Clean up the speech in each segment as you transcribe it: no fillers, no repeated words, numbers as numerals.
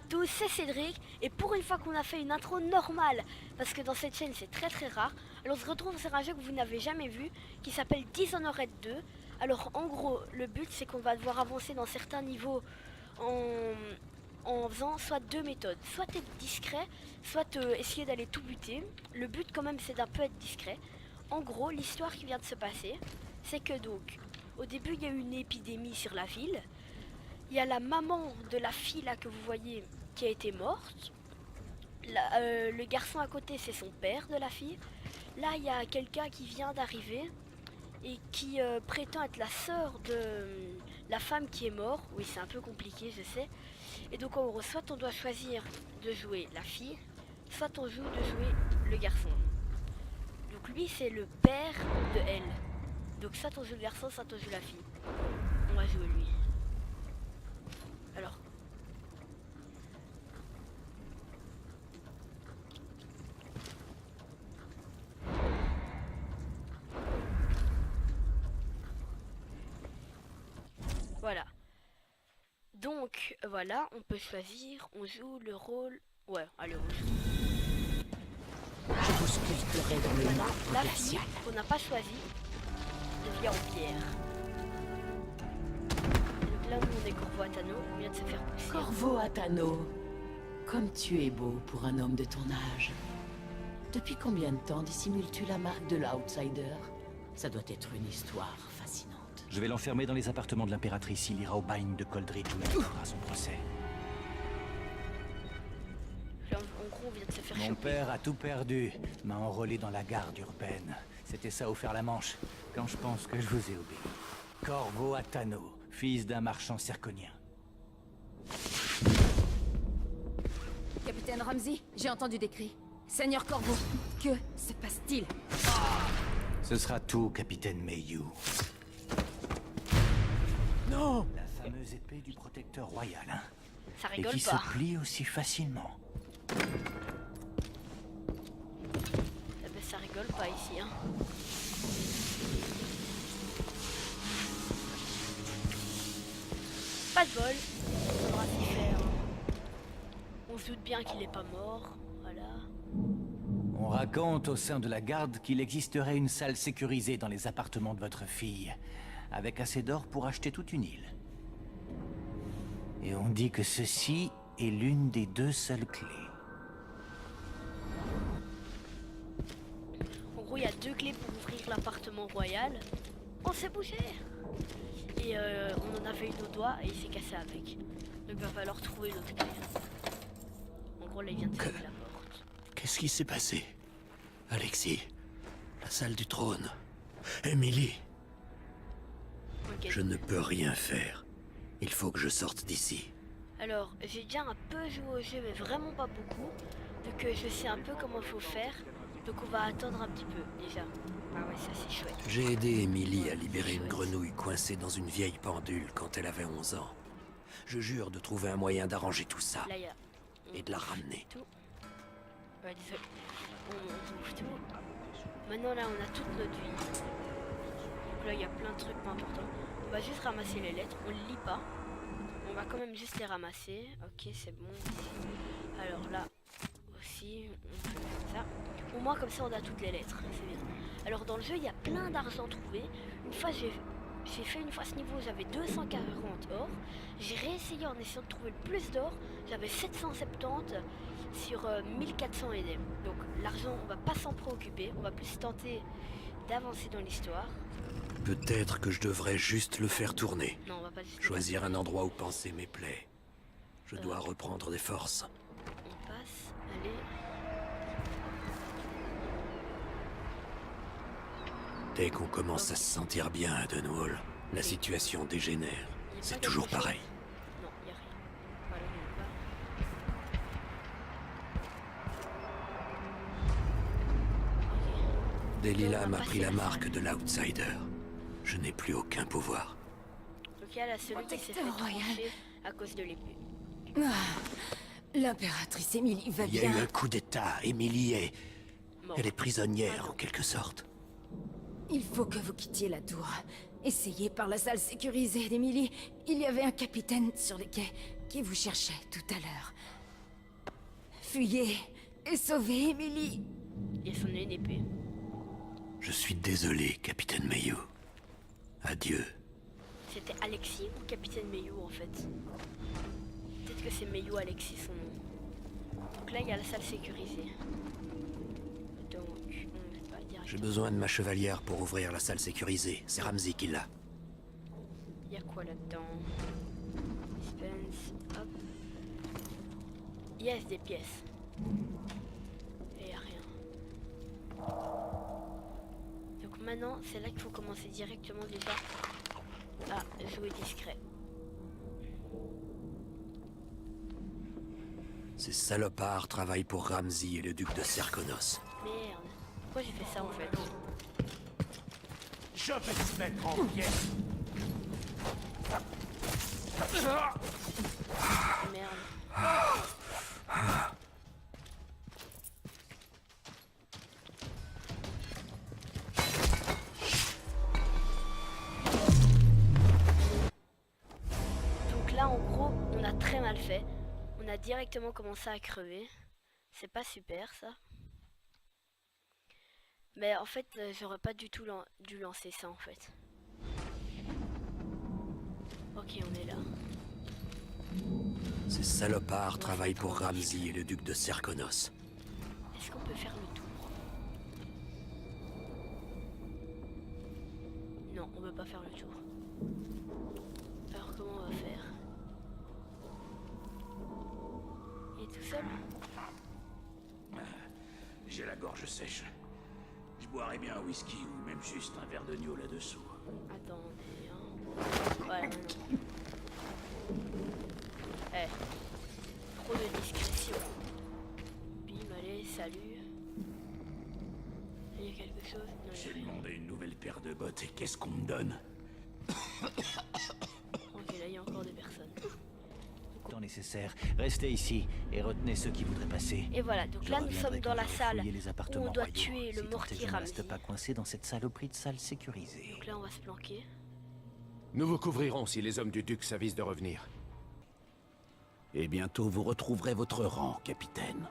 tous, c'est Cédric, et pour une fois qu'on a fait une intro normale, parce que dans cette chaîne c'est très très rare, alors on se retrouve sur un jeu que vous n'avez jamais vu, qui s'appelle Dishonored 2. Alors en gros, le but c'est qu'on va devoir avancer dans certains niveaux en faisant soit deux méthodes, soit être discret, soit essayer d'aller tout buter. Le but quand même c'est d'un peu être discret. En gros, l'histoire qui vient de se passer, c'est que donc, au début il y a eu une épidémie sur la ville. Il y a la maman de la fille là que vous voyez qui a été morte. Le garçon à côté c'est son père de la fille. Là il y a quelqu'un qui vient d'arriver et qui prétend être la sœur de la femme qui est morte. Oui, c'est un peu compliqué, je sais. Et donc en gros, soit on doit choisir de jouer la fille, soit on joue de jouer le garçon. Donc lui c'est le père de elle. Donc soit on joue le garçon, soit on joue la fille. On va jouer lui. Alors. Voilà. Donc voilà, on peut choisir, on joue le rôle. Ouais, allez, on joue. Je vous sculpterai dans le Voilà, marbre la glacial. fille qu'on n'a pas choisie devient en pierre. Donc là, nous on est Corvo Attano, on vient de se faire pousser. Corvo Attano, comme tu es beau pour un homme de ton âge. Depuis combien de temps dissimules-tu la marque de l'Outsider? Ça doit être une histoire fascinante. Je vais l'enfermer dans les appartements de l'impératrice. Il ira au bagne de Coldridge où il fera son procès. Là, en gros, on vient de se faire Mon choper. père a tout perdu. M'a enrôlé dans la garde urbaine. C'était ça, offert la manche. Quand je pense que je vous ai obéi. Corvo Attano, fils d'un marchand circonien. Capitaine Ramsey, j'ai entendu des cris. Seigneur Corvo, que se passe-t-il? Ce sera tout, capitaine Mayhew. Non! La fameuse épée du protecteur royal, hein. Ça Et rigole qui pas. se plie aussi facilement. Eh ben, ça rigole pas ici, hein. Pas de bol. On aura s'y faire. On se doute bien qu'il est pas mort. Voilà. On raconte au sein de la garde qu'il existerait une salle sécurisée dans les appartements de votre fille, avec assez d'or pour acheter toute une île. Et on dit que ceci est l'une des deux seules clés. En gros, il y a deux clés pour ouvrir l'appartement royal. On s'est bougé. Et on en avait une au doigt et il s'est cassé avec. Donc il va falloir trouver l'autre clé. En gros, là, il vient de fermer la porte. Qu'est-ce qui s'est passé? Alexis, la salle du trône, Emily, Ok. je ne peux rien faire. Il faut que je sorte d'ici. Alors, j'ai déjà un peu joué au jeu, mais vraiment pas beaucoup. Donc je sais un peu comment il faut faire. Donc on va attendre un petit peu, déjà. Ah ouais, ça c'est chouette. J'ai aidé Emily à libérer une grenouille coincée dans une vieille pendule quand elle avait 11 ans. Je jure de trouver un moyen d'arranger tout ça Là, il y a... et de la ramener. Tout. Ouais, désolé. On ouvre tout. Maintenant, là, on a toute notre vie. Donc là, il y a plein de trucs pas importants. On va juste ramasser les lettres. On ne lit pas. On va quand même juste les ramasser. Ok, c'est bon. Alors là, aussi, on peut faire ça. Au moins, comme ça, on a toutes les lettres. C'est bien. Alors, dans le jeu, il y a plein d'argent trouvé. Une fois, j'ai fait une fois ce niveau, j'avais 240 or. J'ai réessayé en essayant de trouver le plus d'or. J'avais 770 sur 1400 EDM. Donc l'argent, on va pas s'en préoccuper. On va plus tenter d'avancer dans l'histoire. Peut-être que je devrais juste le faire tourner. Non, on va pas juste... Choisir un endroit où panser mes plaies. Je dois reprendre des forces. On passe, allez. Dès qu'on commence à se sentir bien à Dunwall, la situation dégénère. Y a C'est pas toujours quelque chose. pareil. Non, y a rien. Voilà, on y va. Ok. Delilah On va m'a passer pris la la marque salle. de l'Outsider. Je n'ai plus aucun pouvoir. Donc il y a la celui qui s'est fait Protecteur royal. trancher à cause de l'épée. L'impératrice Emily va Il y a eu bien. un coup d'état, Emily est... Mort. Elle est prisonnière, en quelque sorte. Il faut que vous quittiez la tour. Essayez par la salle sécurisée d'Emily. Il y avait un capitaine sur les quais qui vous cherchait tout à l'heure. Fuyez et sauvez Emily. Et son épée. Je suis désolé, capitaine Mayhew. Adieu. C'était Alexis ou Capitaine Mayhew en fait? Peut-être que c'est Mayhew Alexis son nom. Donc là il y a la salle sécurisée. Donc on ne pas direct. J'ai besoin de ma chevalière pour ouvrir la salle sécurisée. C'est Ramsey qui l'a. Il y a quoi là-dedans? Dispense, hop. Yes, des pièces. Et y a rien. Donc maintenant, c'est là qu'il faut commencer directement déjà à jouer discret. Ces salopards travaillent pour Ramsey et le duc de Serkonos. Merde. Pourquoi j'ai fait ça en fait? Je vais te mettre en pièces. Merde. Donc là en gros on a très mal fait. On a directement commencé à crever. C'est pas super ça. Mais en fait j'aurais pas du tout dû lancer ça en fait. Ok on est là. Ces salopards travaillent pour Ramsey et le duc de Serkonos. Est-ce qu'on peut faire le tour? Non, on peut pas faire le tour. Alors comment on va faire? Il est tout seul? J'ai la gorge sèche. Je boirais bien un whisky ou même juste un verre de Nio là-dessous. Attendez, hein. Voilà, non. Eh. Trop de discrétion. Bim, allez, salut. Il y a quelque chose? Non, il y a J'ai rien. demandé une nouvelle paire de bottes et qu'est-ce qu'on me donne? Ok, là, il y a encore des personnes. Temps nécessaire. Restez ici et retenez ceux qui voudraient passer. Et voilà, donc Je là, nous reviendrai sommes dans quand la j'aurai salle fouillé les où appartements on doit royaux, tuer le si tant est que mortier je ne Ramsey. reste pas coincé dans cette saloperie de salle sécurisée. Donc là, on va se planquer. Nous vous couvrirons si les hommes du duc s'avisent de revenir. Et bientôt vous retrouverez votre rang, capitaine.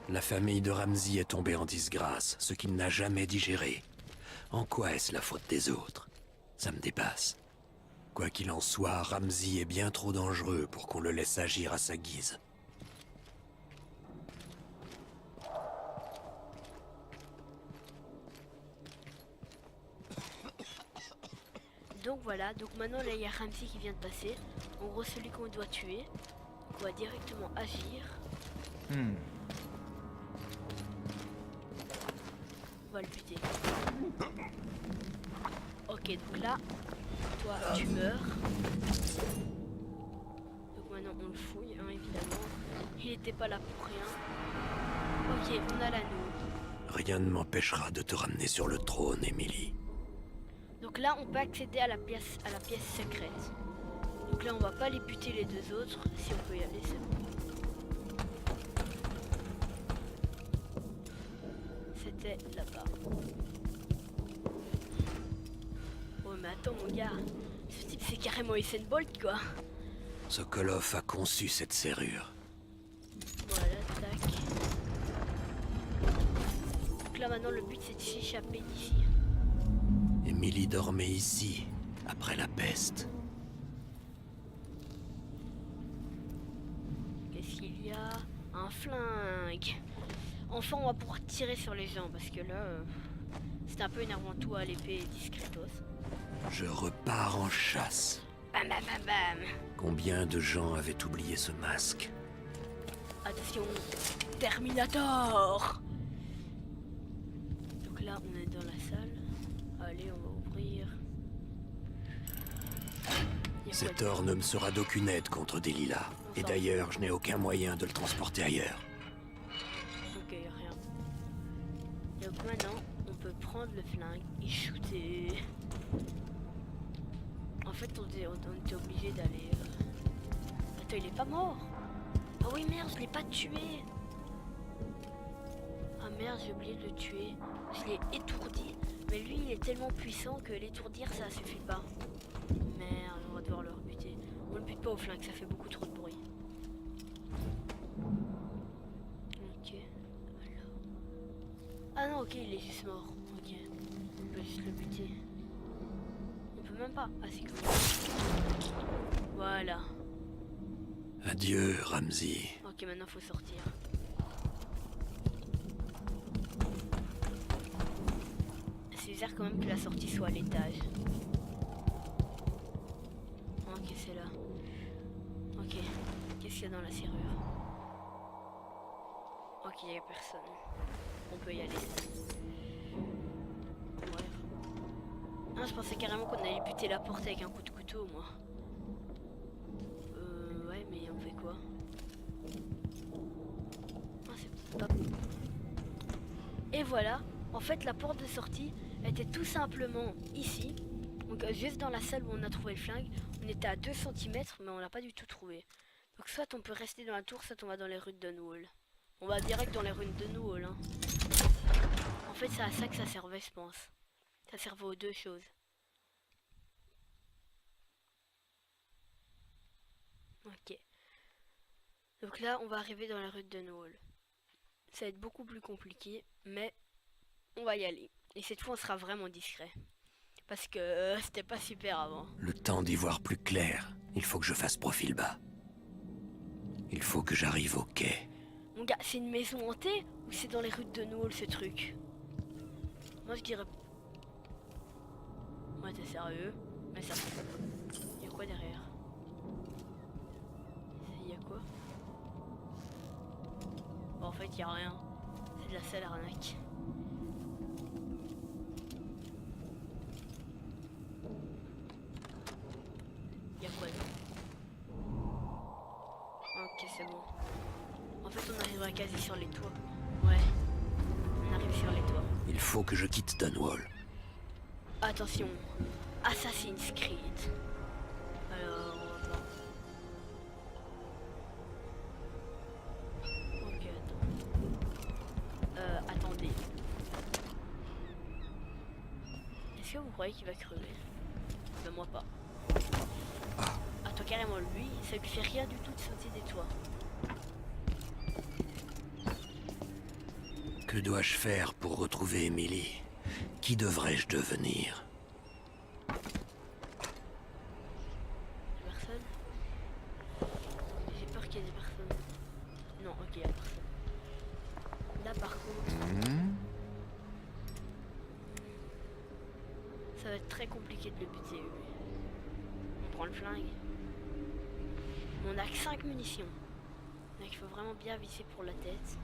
La famille de Ramsey est tombée en disgrâce, ce qu'il n'a jamais digéré. En quoi est-ce la faute des autres? Ça me dépasse. Quoi qu'il en soit, Ramsey est bien trop dangereux pour qu'on le laisse agir à sa guise. Donc voilà, donc maintenant là il y a Ramsey qui vient de passer. En gros celui qu'on doit tuer. Donc on va directement agir. On va le buter. Ok donc là, toi tu meurs. Donc maintenant on le fouille hein, évidemment. Il n'était pas là pour rien. Ok on a l'anneau. Rien ne m'empêchera de te ramener sur le trône, Emily. Donc là on peut accéder à la pièce secrète. Donc là on va pas les buter les deux autres. Si on peut y aller c'est bon. C'était là-bas. Oh mais attends mon gars. Ce type c'est carrément Usain Bolt quoi. Sokolov a conçu cette serrure. Voilà tac. Donc là maintenant le but c'est de s'échapper d'ici. Emily dormait ici, après la peste. Qu'est-ce qu'il y a? Un flingue. Enfin on va pouvoir tirer sur les gens parce que là c'est un peu énervant tout à l'épée discretos. Je repars en chasse. Bam bam bam bam. Combien de gens avaient oublié ce masque? Attention, Terminator. Donc là on est dans la salle. Allez on va ouvrir. Il y a Cet quoi or ne me sera d'aucune aide contre Delilah. Et d'ailleurs, je n'ai aucun moyen de le transporter ailleurs. Ok, rien. Donc maintenant, on peut prendre le flingue et shooter. En fait, on était obligé d'aller... Attends, il est pas mort. Ah oui, merde, je l'ai pas tué. Ah merde, j'ai oublié de le tuer. Je l'ai étourdi. Mais lui, il est tellement puissant que l'étourdir, ça suffit pas. Merde, on va devoir le rebuter. pas au flingue, ça fait beaucoup trop de bruit. Ok. Alors. Ah non, ok, il est juste mort. Ok. On peut juste le buter. On peut même pas. Ah, c'est cool. Voilà. Adieu, Ramsey. Ok, maintenant faut sortir. C'est bizarre quand même que la sortie soit à l'étage. Ok, c'est là. Ok, qu'est-ce qu'il y a dans la serrure? Ok, il n'y a personne. On peut y aller. Ouais. Ah, je pensais carrément qu'on allait buter la porte avec un coup de couteau, moi. Ouais, mais on fait quoi? Ah, c'est pas... Et voilà, en fait, la porte de sortie était tout simplement ici. Donc juste dans la salle où on a trouvé le flingue. On était à 2 cm, mais on l'a pas du tout trouvé. Donc soit on peut rester dans la tour, soit on va dans les rues de Dunwall. On va direct dans les rues de Dunwall, hein. En fait, c'est à ça que ça servait, je pense. Ça servait aux deux choses. Ok. Donc là, on va arriver dans la rue de Dunwall. Ça va être beaucoup plus compliqué, mais on va y aller. Et cette fois, on sera vraiment discret. Parce que c'était pas super avant. Le temps d'y voir plus clair, il faut que je fasse profil bas. Il faut que j'arrive au quai. Mon gars, c'est une maison hantée ou c'est dans les rues de Dunwall ce truc? Moi je dirais... Ouais, t'es sérieux? Mais ça... Y'a quoi derrière? Y'a quoi? Bon, en fait, y'a rien. C'est de la sale arnaque. Y'a quoi là? Ok, c'est bon. En fait, on arrivera quasi sur les toits. Ouais, on arrive sur les toits. Il faut que je quitte Dunwall. Attention, Assassin's Creed. Alors, on va voir. Ok, attends. Attendez. Est-ce que vous croyez qu'il va crever? Ben moi pas. Ah, toi carrément, lui, ça lui fait rien du tout de sauter des toits. Que dois-je faire pour retrouver Emily? Qui devrais-je devenir? Personne? J'ai peur qu'il y ait des personnes. Non, ok, y a personne. Là par contre, ça va être très compliqué de le buter lui. On prend le flingue. Mais on a que 5 munitions. Donc il faut vraiment bien viser pour la tête.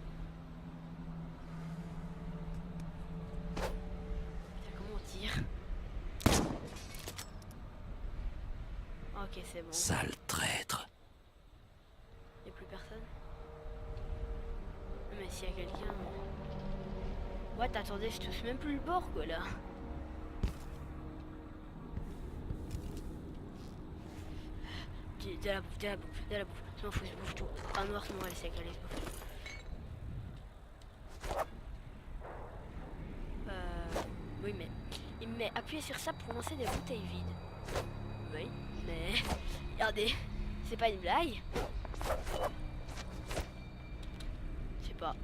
Putain, comment on tire? Ok, c'est bon. Sale traître. Y'a plus personne? Mais s'il y a quelqu'un... Ouais, attendez, je touche même plus le bord, quoi, là. De la bouffe, de la bouffe, de la bouffe. Je m'en fous, je bouffe tout. Pas noir, sinon on va laisser avec allez, je bouffe tout. Oui, mais... Il me met appuyer sur ça pour lancer des bouteilles vides. Oui, mais... Regardez, c'est pas une blague. Je sais pas.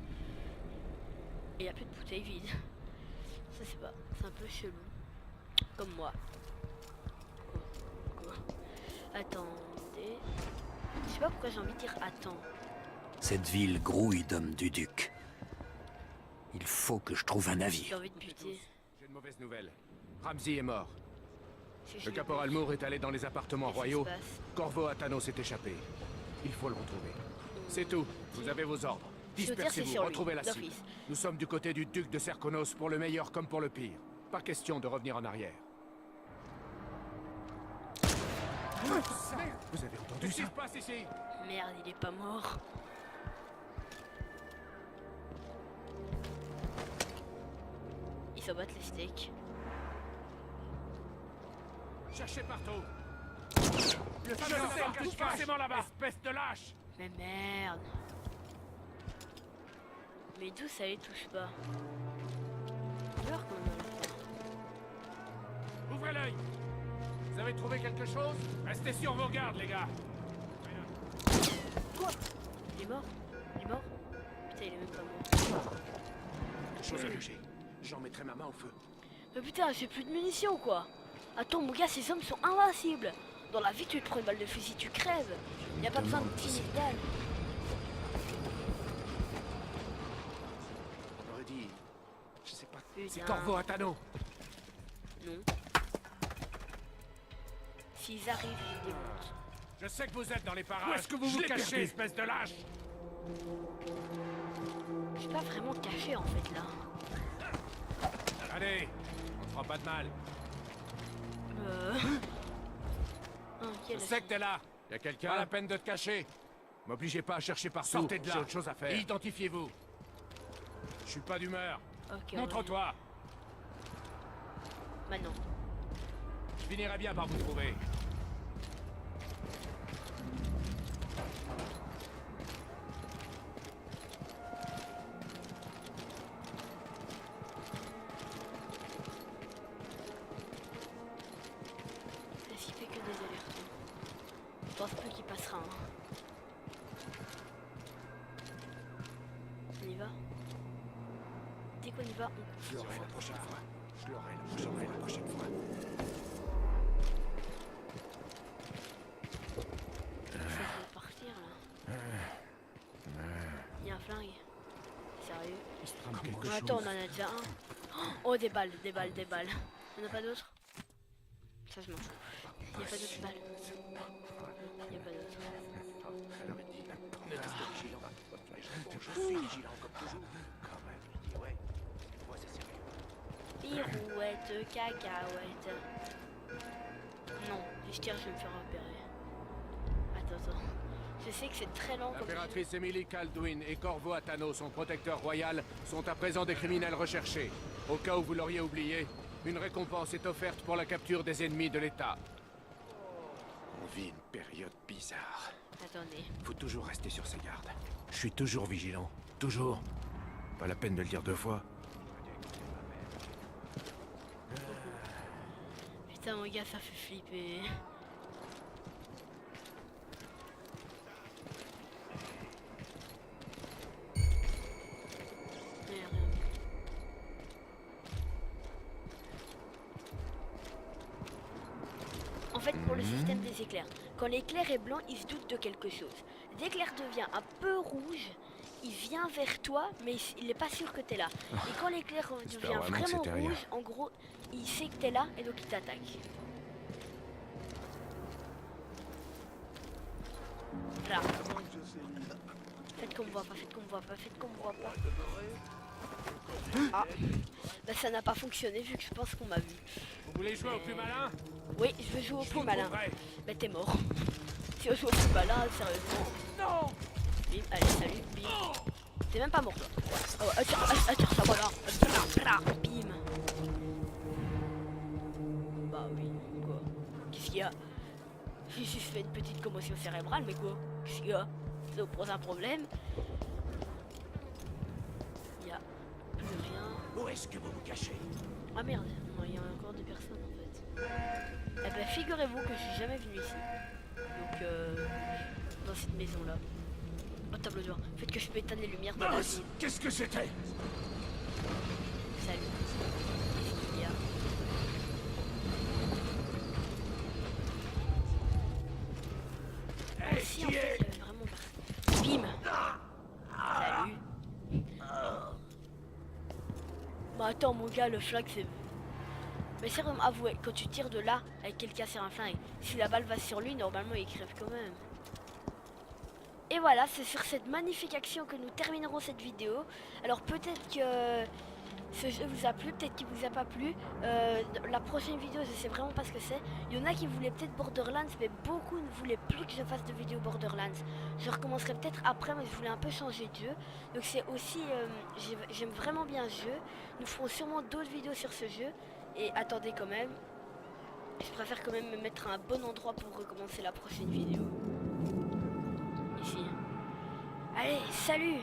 Il y a plus de bouteilles vides. Ça c'est pas. C'est un peu chelou. Comme moi. Quoi? Attendez. Je sais pas pourquoi j'ai envie de dire attends. Cette ville grouille d'hommes du duc. Il faut que je trouve un J'ai navire. envie de buter. J'ai une mauvaise nouvelle. Ramsey est mort. Si je Le le caporal bute, Moore est allé dans les appartements qu'est-ce qui se royaux. passe? Corvo Atano s'est échappé. Il faut le retrouver. C'est tout. Vous avez vos ordres. Je veux dire, c'est Dispersez-vous, sur lui, retrouvez la cible. d'office. Nous sommes du côté du duc de Serkonos pour le meilleur comme pour le pire. Pas question de revenir en arrière. Vous avez entendu ça? Qu'est-ce qui se passe ici? Merde, il est pas mort. Ils s'abattent les steaks. Cherchez partout. Le fameux cerf cache forcément là-bas. Espèce de lâche. Mais merde. Mais d'où ça les touche pas? Peur quand même. Ouvrez l'œil. Vous avez trouvé quelque chose? Restez sur vos gardes, les gars. Quoi? Il est mort? Il est mort? Putain, il est même pas mort. Quelque chose à cacher. J'en mettrai ma main au feu. Mais putain, j'ai plus de munitions quoi. Attends mon gars, ces hommes sont invincibles. Dans la vie, tu te prends une balle de fusil, tu crèves. Y a pas besoin de 10 000 balles. On aurait dit... Je sais pas. C'est Putain. Corvo Atano. Non. S'ils arrivent, je les démonte. Je sais que vous êtes dans les parages. Où est-ce que vous vous cachez, cachez, espèce de lâche? Je suis pas vraiment caché en fait là. Allez, on te fera pas de mal. Ah, ok, Je là, sais que t'es là. Y a quelqu'un? Pas la peine de te cacher. M'obligez pas à chercher partout. Sortez de là. J'ai autre chose à faire. Identifiez-vous. Je suis pas d'humeur. Ok, Montre-toi. Maintenant. Je finirai bien par vous trouver. S'il fait que des allers-retours. Je pense plus qu'il passera. Hein. On y va? Dès qu'on y va, on coupe. Je l'aurai la prochaine fois. Je l'aurai la prochaine fois. Ça va partir là. Il y a un flingue. Sérieux? Quelque Attends, on en a déjà un. Oh, des balles, des balles, des balles. On a pas d'autres? Ça je m'en fous. Il n'y a pas d'autres balles. Il n'y a pas d'autres. Je suis vigilant comme toujours. Quand même, je dis ouais. Ouais, c'est sérieux. Pirouette, cacahuète. Non, si je tire, je vais me faire repérer. Attends. Je sais que c'est très lent comme... L'impératrice Emily Kaldwin et Corvo Atano, son protecteur royal, sont à présent des criminels recherchés. Au cas où vous l'auriez oublié, une récompense est offerte pour la capture des ennemis de l'État. On vit une période bizarre. Attendez. Faut toujours rester sur ses gardes. Je suis toujours vigilant. Toujours. Pas la peine de le dire deux fois. Putain, mon gars, ça fait flipper. Merde. En fait, pour le système des éclairs, quand l'éclair est blanc, il se doute de quelque chose. Dès que l'éclair devient un peu rouge, il vient vers toi, mais il n'est pas sûr que tu es là. Et quand l'éclair devient vraiment que vraiment c'était rien. rouge, en gros, il sait que tu es là et donc il t'attaque. Là. Faites qu'on me voit pas, faites qu'on me voit pas, faites qu'on me voit pas. Ah, bah ça n'a pas fonctionné vu que je pense qu'on m'a vu. Vous voulez jouer au plus malin? Oui, je veux jouer au plus vous malin. trouverai. Bah t'es mort. Si on joue au plus malin, sérieusement. Non! Bim, allez, salut, bim. T'es même pas mort toi. Oh, attire ça, voilà. Bim. Bah oui, quoi. Qu'est-ce qu'il y a? J'ai juste fait une petite commotion cérébrale, mais quoi? Qu'est-ce qu'il y a? Ça vous pose un problème? Il y a plus rien. Où est-ce que vous vous cachez? Ah merde, non, il y a encore des personnes en fait. Eh ben figurez-vous que je suis jamais venu ici. Donc dans cette maison là. Oh tableau de bord, faites que je peux éteindre les lumières de la Mince! ville. Qu'est-ce que c'était? Salut. Qu'est-ce qu'il y a? Hey, Si en qui fait est? il y avait vraiment personne. Bim. Salut. Bah attends mon gars, le flingue c'est... Mais sérieusement, avouez, quand tu tires de là avec quelqu'un sur un flingue, si la balle va sur lui, normalement il crève quand même. Et voilà, c'est sur cette magnifique action que nous terminerons cette vidéo. Alors peut-être que ce jeu vous a plu, peut-être qu'il vous a pas plu. La prochaine vidéo, je sais vraiment pas ce que c'est. Il y en a qui voulaient peut-être Borderlands, mais beaucoup ne voulaient plus que je fasse de vidéo Borderlands. Je recommencerai peut-être après, mais je voulais un peu changer de jeu. Donc c'est aussi, j'aime vraiment bien ce jeu. Nous ferons sûrement d'autres vidéos sur ce jeu. Et attendez quand même, je préfère quand même me mettre à un bon endroit pour recommencer la prochaine vidéo. Ici. Allez, salut!